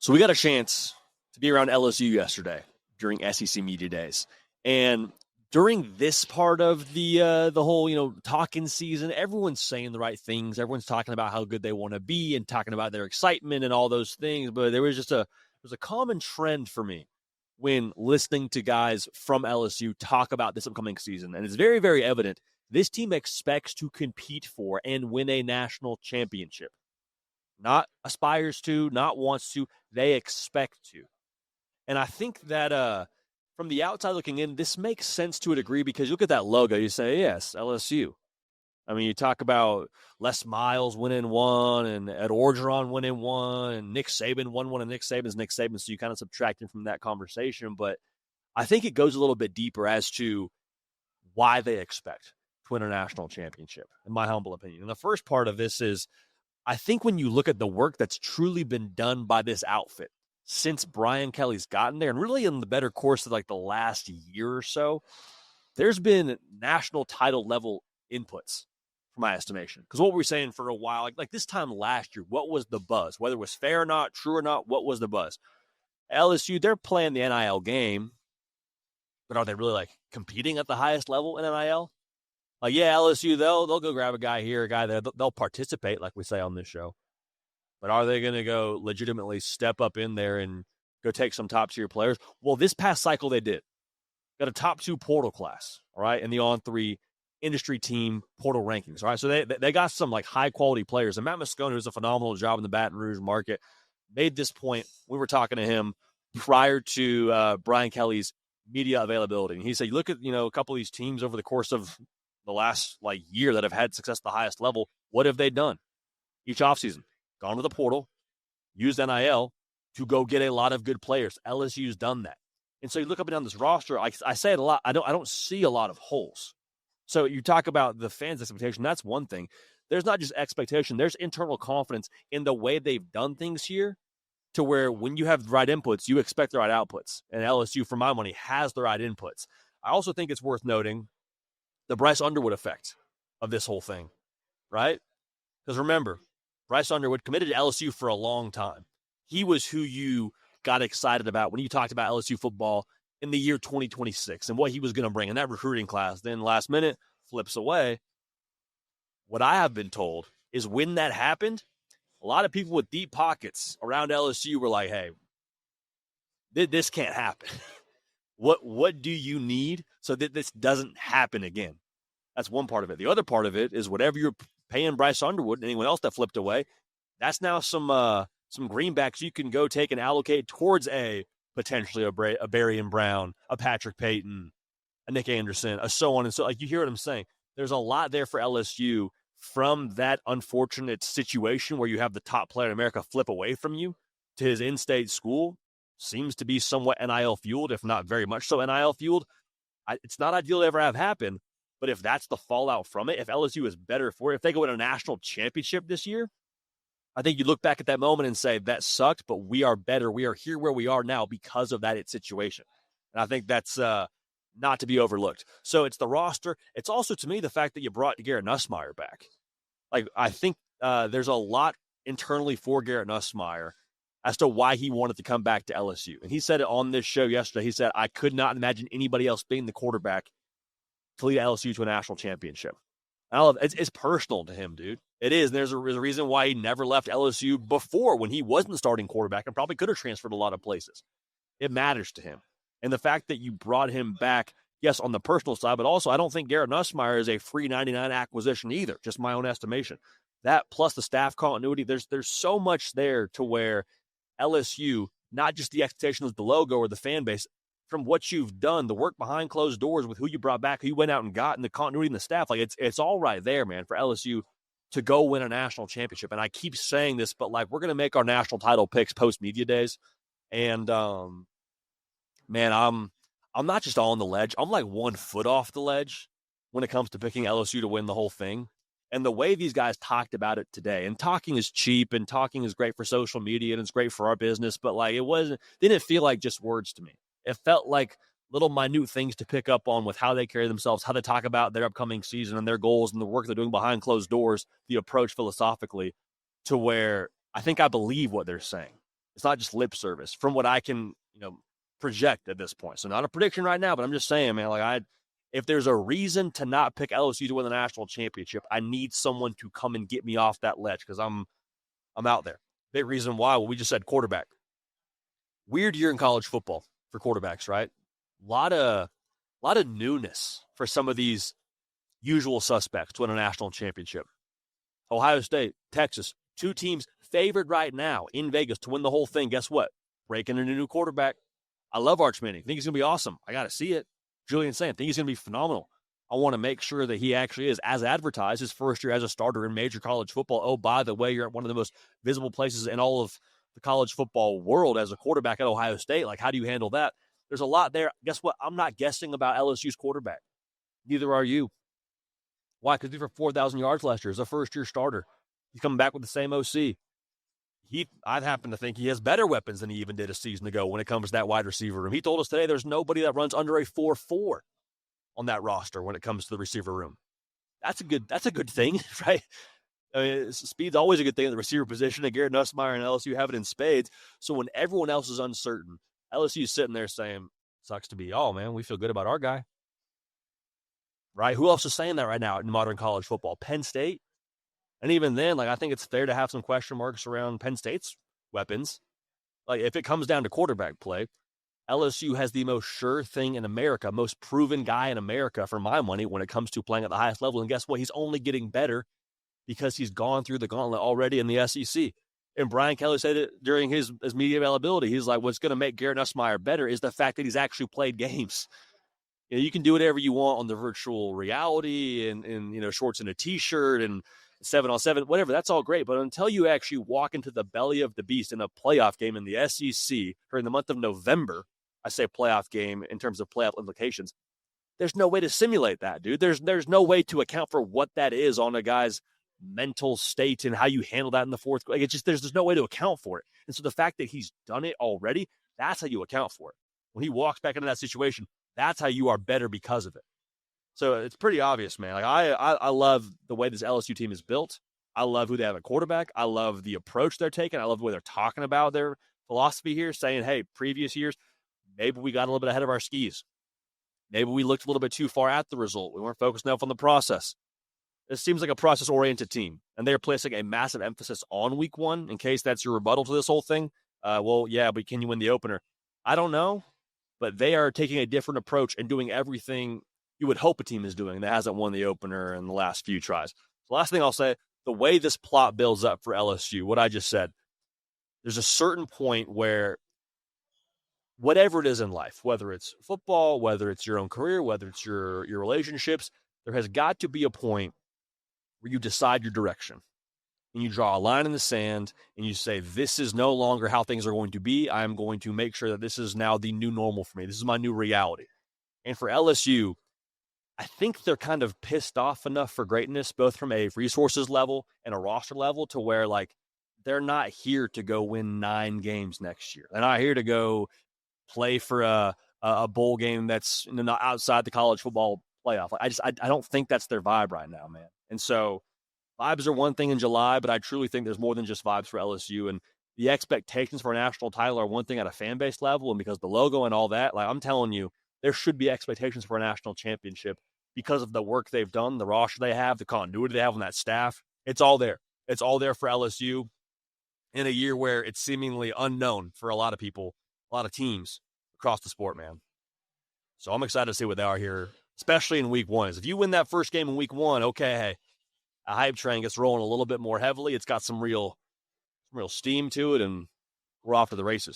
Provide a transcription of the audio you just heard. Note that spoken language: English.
So we got a chance to be around LSU yesterday during SEC Media Days. And during this part of the whole, talking season, everyone's saying the right things. Everyone's talking about how good they want to be and talking about their excitement and all those things. But there was a common trend for me when listening to guys from LSU talk about this upcoming season. And it's very, very evident this team expects to compete for and win a national championship. Not aspires to, not wants to, they expect to. And I think that from the outside looking in, this makes sense to a degree because you look at that logo, you say, yes, LSU. I mean, you talk about Les Miles winning one and Ed Orgeron winning one and Nick Saban won one and Nick Saban's Nick Saban, so you kind of subtract him from that conversation. But I think it goes a little bit deeper as to why they expect to win a national championship, in my humble opinion. And the first part of this is, I think when you look at the work that's truly been done by this outfit since Brian Kelly's gotten there, and really in the better course of like the last year or so, there's been national title level inputs, for my estimation. Because what were we saying for a while, like this time last year, what was the buzz? Whether it was fair or not, true or not, what was the buzz? LSU, they're playing the NIL game, but are they really like competing at the highest level in NIL? Like, yeah, LSU, they'll go grab a guy here, a guy there. They'll participate, like we say on this show. But are they going to go legitimately step up in there and go take some top-tier players? Well, this past cycle they did. Got a top 2 portal class, all right, in the On3 industry team portal rankings, all right? So they got some, like, high-quality players. And Matt Moscone, who's a phenomenal job in the Baton Rouge market, made this point. We were talking to him prior to Brian Kelly's media availability. And he said, you look at, a couple of these teams over the course of the last year that have had success at the highest level, what have they done each offseason? Gone to the portal, used NIL to go get a lot of good players. LSU's done that. And so you look up and down this roster, I say it a lot, I don't see a lot of holes. So you talk about the fans' expectation, that's one thing. There's not just expectation, there's internal confidence in the way they've done things here to where when you have the right inputs, you expect the right outputs. And LSU, for my money, has the right inputs. I also think it's worth noting the Bryce Underwood effect of this whole thing, right? Because remember, Bryce Underwood committed to LSU for a long time. He was who you got excited about when you talked about LSU football in the year 2026 and what he was going to bring in that recruiting class. Then last minute, flips away. What I have been told is when that happened, a lot of people with deep pockets around LSU were like, hey, this can't happen. What do you need so that this doesn't happen again? That's one part of it. The other part of it is whatever you're paying Bryce Underwood and anyone else that flipped away, that's now some greenbacks you can go take and allocate towards potentially a Barian Brown, a Patrick Payton, a Nick Anderson, a so on and so. Like, you hear what I'm saying? There's a lot there for LSU from that unfortunate situation where you have the top player in America flip away from you to his in-state school. Seems to be somewhat NIL fueled, if not very much so NIL fueled. It's not ideal to ever have happen, but if that's the fallout from it, if LSU is better for it, if they go win a national championship this year, I think you look back at that moment and say, that sucked, but we are better. We are here where we are now because of that situation. And I think that's not to be overlooked. So it's the roster. It's also, to me, the fact that you brought Garrett Nussmeier back. Like, I think there's a lot internally for Garrett Nussmeier as to why he wanted to come back to LSU. And he said it on this show yesterday. He said, I could not imagine anybody else being the quarterback to lead LSU to a national championship. It's personal to him, dude. It is. And there's a reason why he never left LSU before when he wasn't the starting quarterback and probably could have transferred a lot of places. It matters to him. And the fact that you brought him back, yes, on the personal side, but also I don't think Garrett Nussmeier is a free 99 acquisition either, just my own estimation. That plus the staff continuity, there's so much there to where LSU, not just the expectation of the logo or the fan base, from what you've done, the work behind closed doors with who you brought back, who you went out and got, and the continuity in the staff, like it's all right there, man, for LSU to go win a national championship. And I keep saying this, but like, we're going to make our national title picks post media days. And man, I'm not just on the ledge. I'm like 1 foot off the ledge when it comes to picking LSU to win the whole thing. And the way these guys talked about it today, and talking is cheap and talking is great for social media and it's great for our business, but like didn't feel like just words to me. It felt like little minute things to pick up on with how they carry themselves, how they talk about their upcoming season and their goals and the work they're doing behind closed doors, the approach philosophically, to where I think I believe what they're saying. It's not just lip service from what I can, project at this point. So not a prediction right now, but I'm just saying, man, if there's a reason to not pick LSU to win the national championship, I need someone to come and get me off that ledge because I'm out there. Big reason why, well, we just said quarterback. Weird year in college football for quarterbacks, right? A lot of newness for some of these usual suspects to win a national championship. Ohio State, Texas, two teams favored right now in Vegas to win the whole thing. Guess what? Breaking in a new quarterback. I love Arch Manning. Think he's going to be awesome. I got to see it. Julian saying, think he's going to be phenomenal. I want to make sure that he actually is, as advertised, his first year as a starter in major college football. Oh, by the way, you're at one of the most visible places in all of the college football world as a quarterback at Ohio State. Like, how do you handle that? There's a lot there. Guess what? I'm not guessing about LSU's quarterback. Neither are you. Why? Because he threw for 4,000 yards last year as a first-year starter. He's coming back with the same OC. I happen to think he has better weapons than he even did a season ago when it comes to that wide receiver room. He told us today there's nobody that runs under a 4.4 on that roster when it comes to the receiver room. That's a good thing, right? I mean, speed's always a good thing at the receiver position, and Garrett Nussmeier and LSU have it in spades. So when everyone else is uncertain, LSU's sitting there saying, sucks to be y'all, man. We feel good about our guy. Right? Who else is saying that right now in modern college football? Penn State? And even then, I think it's fair to have some question marks around Penn State's weapons. If it comes down to quarterback play, LSU has the most sure thing in America, most proven guy in America for my money when it comes to playing at the highest level. And guess what? He's only getting better because he's gone through the gauntlet already in the SEC. And Brian Kelly said it during his media availability. He's like, what's going to make Garrett Nussmeier better is the fact that he's actually played games. You can do whatever you want on the virtual reality and shorts and a T-shirt and 7-on-7, whatever. That's all great. But until you actually walk into the belly of the beast in a playoff game in the SEC during the month of November, I say playoff game in terms of playoff implications, there's no way to simulate that, dude. There's no way to account for what that is on a guy's mental state and how you handle that in the fourth. There's no way to account for it. And so the fact that he's done it already, that's how you account for it. When he walks back into that situation, that's how you are better because of it. So it's pretty obvious, man. I love the way this LSU team is built. I love who they have at quarterback. I love the approach they're taking. I love the way they're talking about their philosophy here, saying, hey, previous years, maybe we got a little bit ahead of our skis. Maybe we looked a little bit too far at the result. We weren't focused enough on the process. It seems like a process-oriented team, and they're placing a massive emphasis on week one in case that's your rebuttal to this whole thing. But can you win the opener? I don't know, but they are taking a different approach and doing everything you would hope a team is doing that hasn't won the opener in the last few tries. The last thing I'll say, the way this plot builds up for LSU, what I just said, there's a certain point where whatever it is in life, whether it's football, whether it's your own career, whether it's your relationships, there has got to be a point where you decide your direction and you draw a line in the sand and you say, this is no longer how things are going to be. I'm going to make sure that this is now the new normal for me. This is my new reality. And for LSU, I think they're kind of pissed off enough for greatness, both from a resources level and a roster level, to where they're not here to go win 9 games next year. They're not here to go play for a bowl game that's not outside the college football playoff. I don't think that's their vibe right now, man. And so vibes are one thing in July, but I truly think there's more than just vibes for LSU. And the expectations for a national title are one thing at a fan base level, and because the logo and all that, I'm telling you, there should be expectations for a national championship because of the work they've done, the roster they have, the continuity they have on that staff. It's all there. It's all there for LSU in a year where it's seemingly unknown for a lot of people, a lot of teams across the sport, man. So I'm excited to see what they are here, especially in week one. If you win that first game in week one, okay, hey, a hype train gets rolling a little bit more heavily. It's got some real steam to it, and we're off to the races.